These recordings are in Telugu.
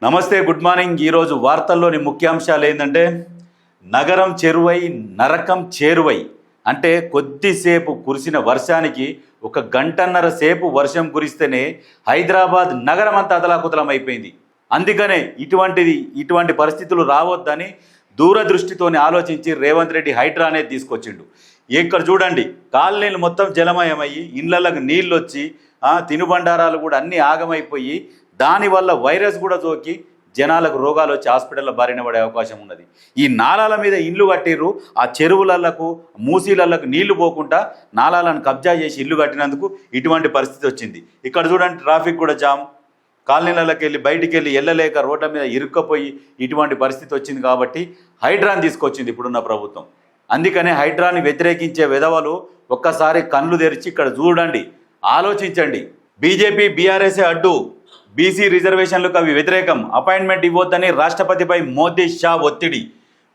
నమస్తే, గుడ్ మార్నింగ్. ఈరోజు వార్తల్లోని ముఖ్యాంశాలు ఏంటంటే నగరం చెరువై నరకం చేరువై. అంటే కొద్దిసేపు కురిసిన వర్షానికి ఒక గంటన్నర సేపు వర్షం కురిస్తేనే హైదరాబాద్ నగరం అంతా అతలాకుతలం అయిపోయింది. అందుకనే ఇటువంటి పరిస్థితులు రావద్దని దూరదృష్టితోని ఆలోచించి రేవంత్ రెడ్డి హైడ్రా అనేది తీసుకొచ్చిండు. ఇక్కడ చూడండి, కాలనీలు మొత్తం జలమయమయ్యి ఇళ్లలకు నీళ్ళు వచ్చి తినుబండారాలు కూడా అన్నీ ఆగమైపోయి దానివల్ల వైరస్ కూడా సోకి జనాలకు రోగాలు వచ్చి హాస్పిటల్లో బారిన పడే అవకాశం ఉన్నది. ఈ నాలాల మీద ఇల్లు కట్టిర్రు, ఆ చెరువులకు మూసీలకు నీళ్లు పోకుండా నాలాలను కబ్జా చేసి ఇల్లు కట్టినందుకు ఇటువంటి పరిస్థితి వచ్చింది. ఇక్కడ చూడండి, ట్రాఫిక్ కూడా జామ్, కాలనీలకు వెళ్ళి బయటికి వెళ్ళి వెళ్ళలేక రోడ్ల మీద ఇరుక్కపోయి ఇటువంటి పరిస్థితి వచ్చింది. కాబట్టి హైడ్రాని తీసుకొచ్చింది ఇప్పుడున్న ప్రభుత్వం. అందుకనే హైడ్రాని వ్యతిరేకించే విధవలు ఒక్కసారి కళ్ళు తెరిచి ఇక్కడ చూడండి, ఆలోచించండి. బీజేపీ బీఆర్ఎస్ అడ్డు, బీసీ రిజర్వేషన్లకు అవి వ్యతిరేకం, అపాయింట్మెంట్ ఇవ్వొద్దని రాష్ట్రపతిపై మోదీ షా ఒత్తిడి.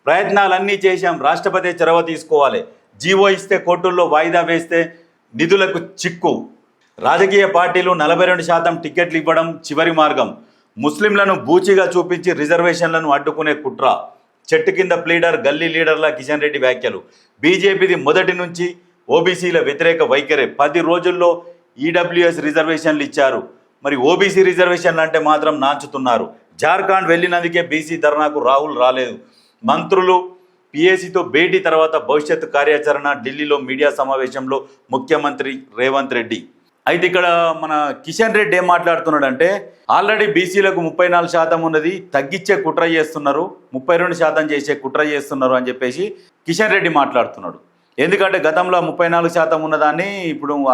ప్రయత్నాలన్నీ చేశాం, రాష్ట్రపతి చొరవ తీసుకోవాలి. జీవో ఇస్తే కోర్టుల్లో వాయిదా వేస్తే నిధులకు చిక్కు. రాజకీయ పార్టీలు 42% టికెట్లు ఇవ్వడం చివరి మార్గం. ముస్లింలను బూచిగా చూపించి రిజర్వేషన్లను అడ్డుకునే కుట్ర. చెట్టు కింద ప్లీడర్, గల్లీ లీడర్ల కిషన్ రెడ్డి వ్యాఖ్యలు. బీజేపీది మొదటి నుంచి ఓబీసీల వ్యతిరేక వైఖరి. 10 రోజుల్లో ఈడబ్ల్యూఎస్ రిజర్వేషన్లు ఇచ్చారు, మరి ఓబీసీ రిజర్వేషన్లు అంటే మాత్రం నాంచుతున్నారు. జార్ఖండ్ వెళ్ళినందుకే బీసీ ధర్నాకు రాహుల్ రాలేదు. మంత్రులు పీఏసీతో భేటీ తర్వాత భవిష్యత్తు కార్యాచరణ. ఢిల్లీలో మీడియా సమావేశంలో ముఖ్యమంత్రి రేవంత్ రెడ్డి. అయితే ఇక్కడ మన కిషన్ రెడ్డి ఏం మాట్లాడుతున్నాడంటే, ఆల్రెడీ బీసీలకు 34% ఉన్నది, తగ్గించే కుట్ర చేస్తున్నారు, 32% చేసే కుట్ర చేస్తున్నారు అని చెప్పేసి కిషన్ రెడ్డి మాట్లాడుతున్నాడు. ఎందుకంటే గతంలో 34% ఉన్నదాన్ని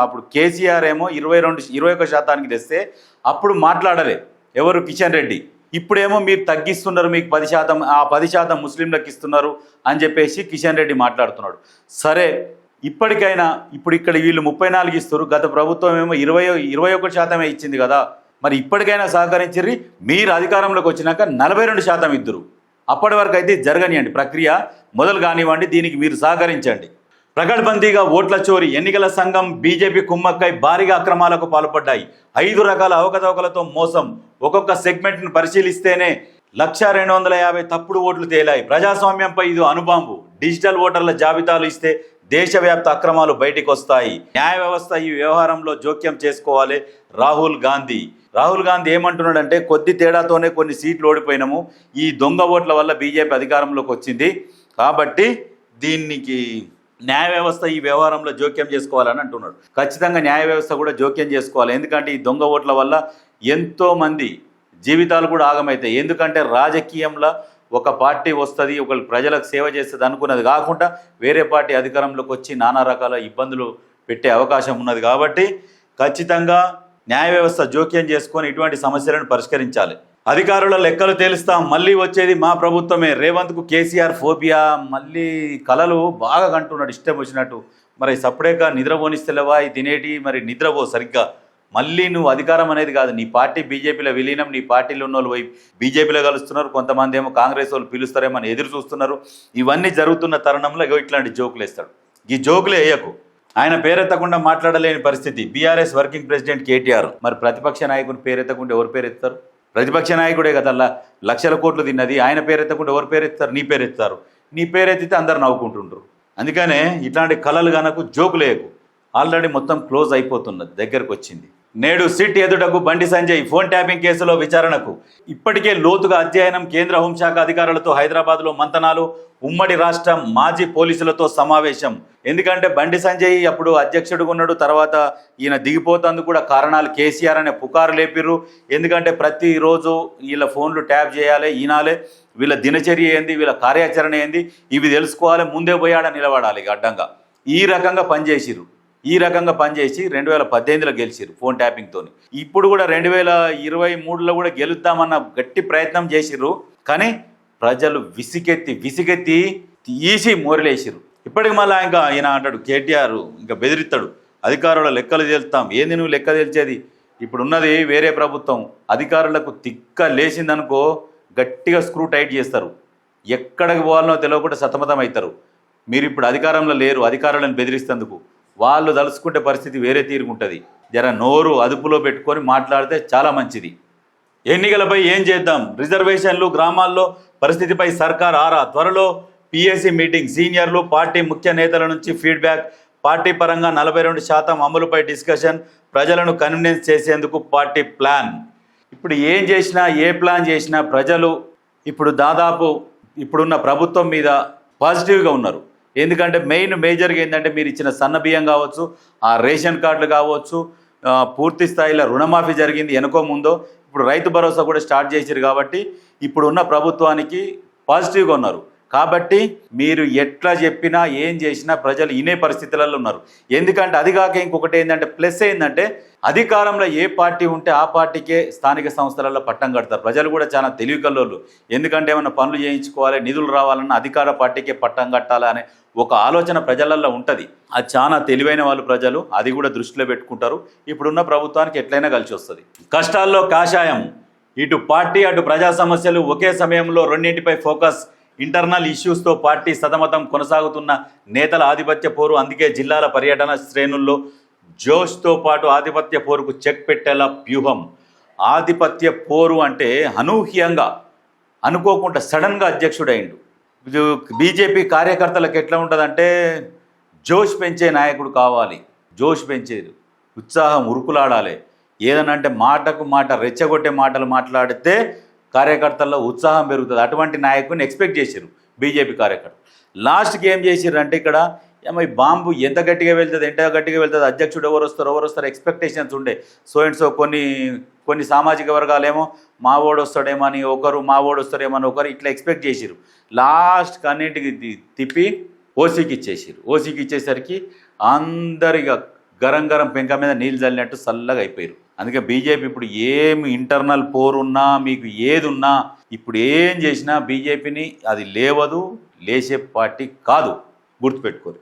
అప్పుడు కేసీఆర్ ఏమో 21% తెస్తే అప్పుడు మాట్లాడలే ఎవరు, కిషన్ రెడ్డి. ఇప్పుడేమో మీరు తగ్గిస్తున్నారు, మీకు 10%, ఆ 10% ముస్లింలకు ఇస్తున్నారు అని చెప్పేసి కిషన్ రెడ్డి మాట్లాడుతున్నాడు. సరే, ఇప్పటికైనా ఇప్పుడు ఇక్కడ వీళ్ళు 34 ఇస్తారు, గత ప్రభుత్వం ఏమో 21% ఇచ్చింది కదా, మరి ఇప్పటికైనా సహకరించిర్రి. మీరు అధికారంలోకి వచ్చినాక 42% ఇద్దరు. అప్పటి వరకు అయితే జరగనియండి, ప్రక్రియ మొదలు కానివ్వండి, దీనికి మీరు సహకరించండి. ప్రగడ్బందీగా ఓట్ల చోరీ. ఎన్నికల సంఘం బీజేపీ కుమ్మక్కై భారీగా అక్రమాలకు పాల్పడ్డాయి. 5 రకాల అవకతవకలతో మోసం. ఒక్కొక్క సెగ్మెంట్ను పరిశీలిస్తేనే 1,250 తప్పుడు ఓట్లు తేలాయి. ప్రజాస్వామ్యంపై ఇది అణుబాంబు. డిజిటల్ ఓటర్ల జాబితాలు ఇస్తే దేశవ్యాప్త అక్రమాలు బయటికి వస్తాయి. న్యాయ వ్యవస్థ ఈ వ్యవహారంలో జోక్యం చేసుకోవాలి. రాహుల్ గాంధీ ఏమంటున్నాడంటే, కొద్ది తేడాతోనే కొన్ని సీట్లు ఓడిపోయినాము, ఈ దొంగ ఓట్ల వల్ల బీజేపీ అధికారంలోకి వచ్చింది, కాబట్టి దీనికి న్యాయ వ్యవస్థ ఈ వ్యవహారంలో జోక్యం చేసుకోవాలని అంటున్నాడు. ఖచ్చితంగా న్యాయ వ్యవస్థ కూడా జోక్యం చేసుకోవాలి. ఎందుకంటే ఈ దొంగ ఓట్ల వల్ల ఎంతోమంది జీవితాలు కూడా ఆగమవుతాయి. ఎందుకంటే రాజకీయంలో ఒక పార్టీ వస్తుంది, ఒకళ్ళు ప్రజలకు సేవ చేస్తుంది అనుకున్నది కాకుండా వేరే పార్టీ అధికారంలోకి వచ్చి నానా రకాల ఇబ్బందులు పెట్టే అవకాశం ఉన్నది. కాబట్టి ఖచ్చితంగా న్యాయ వ్యవస్థ జోక్యం చేసుకొని ఇటువంటి సమస్యలను పరిష్కరించాలి. అధికారుల లెక్కలు తేలుస్తాం, మళ్ళీ వచ్చేది మా ప్రభుత్వమే. రేవంత్కు కేసీఆర్ ఫోబియా. మళ్ళీ కలలు బాగా కంటున్నాడు ఇష్టం వచ్చినట్టు. మరి సపరేట్గా నిద్రపోనిస్తలేవా తినేటి, మరి నిద్రపో సరిగ్గా. మళ్ళీ నువ్వు అధికారం అనేది కాదు, నీ పార్టీ బీజేపీలో విలీనం, నీ పార్టీలో ఉన్న వాళ్ళు పోయి బీజేపీలో కలుస్తున్నారు, కొంతమంది ఏమో కాంగ్రెస్ వాళ్ళు పిలుస్తారేమో అని ఎదురు చూస్తున్నారు. ఇవన్నీ జరుగుతున్న తరుణంలో ఇట్లాంటి జోకులు వేస్తాడు. ఈ జోకులు వేయకు. ఆయన పేరెత్తకుండా మాట్లాడలేని పరిస్థితి. BRS working president KTR. మరి ప్రతిపక్ష నాయకుని పేరెత్తకుండా ఎవరు పేరెత్తారు? ప్రతిపక్ష నాయకుడే కదా లక్షల కోట్లు తిన్నది. ఆయన పేరెత్తకుండా ఎవరు పేరెత్తారు? నీ పేరెత్తారు. నీ పేరెత్తితే అందరు నవ్వుకుంటుంటారు. అందుకనే ఇట్లాంటి కళలు కనుక జోకులేయకు. ఆల్రెడీ మొత్తం క్లోజ్ అయిపోతున్నది, దగ్గరకు వచ్చింది. నేడు SIT ఎదుటకు Bandi Sanjay. Phone tapping కేసులో విచారణకు. ఇప్పటికే లోతుగా అధ్యయనం. కేంద్ర హోంశాఖ అధికారులతో హైదరాబాద్లో మంతనాలు. ఉమ్మడి రాష్ట్ర మాజీ పోలీసులతో సమావేశం. ఎందుకంటే బండి సంజయ్ అప్పుడు అధ్యక్షుడిగా ఉన్నాడు, తర్వాత ఈయన దిగిపోతందుకు కూడా కారణాలు కేసీఆర్ అనే పుకారు లేపిర్రు. ఎందుకంటే ప్రతిరోజు వీళ్ళ ఫోన్లు ట్యాప్ చేయాలి, ఈనాలే, వీళ్ళ దినచర్య ఏంది, వీళ్ళ కార్యాచరణ ఏంది, ఇవి తెలుసుకోవాలి, ముందే పోయాడ నిలబడాలి అడ్డంగా. ఈ రకంగా పనిచేసి 2018లో గెలిచిరు ఫోన్ ట్యాపింగ్తో. ఇప్పుడు కూడా 2023లో కూడా గెలుద్దామన్న గట్టి ప్రయత్నం చేసిర్రు. కానీ ప్రజలు విసిగెత్తి తీసి మోరలేసిరు. ఇప్పటికి మళ్ళీ ఇంకా ఈయన అంటాడు, కేటీఆర్ ఇంకా బెదిరిస్తాడు, అధికారుల లెక్కలు తేల్తాం. ఏంది నువ్వు లెక్క తేల్చేది? ఇప్పుడున్నది వేరే ప్రభుత్వం. అధికారులకు తిక్క లేచిందనుకో గట్టిగా స్క్రూ టైట్ చేస్తారు. ఎక్కడికి పోవాలనో తెలియకుండా సతమతం అవుతారు. మీరు ఇప్పుడు అధికారంలో లేరు, అధికారులను బెదిరిస్తేందుకు. వాళ్ళు తలుచుకుంటే పరిస్థితి వేరే తీరుగుంటుంది. జర నోరు అదుపులో పెట్టుకొని మాట్లాడితే చాలా మంచిది. ఎన్నికలపై ఏం చేద్దాం, రిజర్వేషన్లు, గ్రామాల్లో పరిస్థితిపై సర్కార్ ఆరా, త్వరలో పిఎస్సి మీటింగ్, సీనియర్లు పార్టీ ముఖ్య నేతల నుంచి ఫీడ్బ్యాక్, పార్టీ పరంగా 42% అమలుపై డిస్కషన్, ప్రజలను కన్విన్స్ చేసేందుకు పార్టీ ప్లాన్. ఇప్పుడు ఏం చేసినా, ఏ ప్లాన్ చేసినా ప్రజలు ఇప్పుడు దాదాపు ఇప్పుడున్న ప్రభుత్వం మీద పాజిటివ్గా ఉన్నారు. ఎందుకంటే మేజర్గా ఏంటంటే మీరు ఇచ్చిన సన్న బియ్యం కావచ్చు, ఆ రేషన్ కార్డులు కావచ్చు, పూర్తి స్థాయిలో రుణమాఫీ జరిగింది ఎనుకో ముందో, ఇప్పుడు రైతు భరోసా కూడా స్టార్ట్ చేశారు. కాబట్టి ఇప్పుడున్న ప్రభుత్వానికి పాజిటివ్గా ఉన్నారు. కాబట్టి మీరు ఎట్లా చెప్పినా ఏం చేసినా ప్రజలు ఇనే పరిస్థితులలో ఉన్నారు. ఎందుకంటే అది కాక ఇంకొకటి ఏంటంటే ప్లస్ ఏంటంటే అధికారంలో ఏ పార్టీ ఉంటే ఆ పార్టీకే స్థానిక సంస్థలలో పట్టం కడతారు. ప్రజలు కూడా చాలా తెలివికల్లోళ్ళు. ఎందుకంటే ఏమన్నా పనులు చేయించుకోవాలి, నిధులు రావాలన్నా అధికార పార్టీకే పట్టం కట్టాలి అనే ఒక ఆలోచన ప్రజలలో ఉంటుంది. అది చాలా తెలివైన వాళ్ళు ప్రజలు, అది కూడా దృష్టిలో పెట్టుకుంటారు. ఇప్పుడున్న ప్రభుత్వానికి ఎట్లయినా కలిసి వస్తుంది. కష్టాల్లో కాషాయం, ఇటు పార్టీ అటు ప్రజా సమస్యలు ఒకే సమయంలో రెండింటిపై ఫోకస్. ఇంటర్నల్ ఇష్యూస్తో పార్టీ సతమతం కొనసాగుతున్న నేతల ఆధిపత్య పోరు. అందుకే జిల్లాల పర్యటన శ్రేణుల్లో జోష్తో పాటు ఆధిపత్య పోరుకు చెక్ పెట్టేలా వ్యూహం. ఆధిపత్య పోరు అంటే అనూహ్యంగా అనుకోకుండా సడన్గా అధ్యక్షుడైండు. బీజేపీ కార్యకర్తలకు ఎట్లా ఉంటుందంటే జోష్ పెంచే నాయకుడు కావాలి, జోష్ పెంచేది, ఉత్సాహం ఉరుకులాడాలి. ఏదనంటే మాటకు మాట రెచ్చగొట్టే మాటలు మాట్లాడితే కార్యకర్తల్లో ఉత్సాహం పెరుగుతుంది. అటువంటి నాయకుడిని ఎక్స్పెక్ట్ చేశారు బీజేపీ కార్యకర్తలు. లాస్ట్కి ఏం చేశారు అంటే ఇక్కడ ఏమో ఈ బాంబు ఎంత గట్టిగా వెళ్తుంది, అధ్యక్షుడు ఎవరు వస్తారు ఎక్స్పెక్టేషన్స్ ఉండే. సో అండ్ సో కొన్ని సామాజిక వర్గాలేమో మావోడు వస్తాడేమో అని ఒకరు, మావోడు వస్తాడేమో అని ఒకరు, ఇట్లా ఎక్స్పెక్ట్ చేశారు. లాస్ట్కి అన్నింటికి తిప్పి ఓసీకి ఇచ్చేసారు. ఓసీకి ఇచ్చేసరికి అందరిగా గరం పెంక మీద నీళ్ళు చల్లినట్టు చల్లగా అయిపోయారు. అందుకే బీజేపీ ఇప్పుడు ఏమి ఇంటర్నల్ పోరున్నా, మీకు ఏది ఉన్నా, ఇప్పుడు ఏం చేసినా బీజేపీని అది లేవదు, లేచే పార్టీ కాదు, గుర్తుపెట్టుకోరు.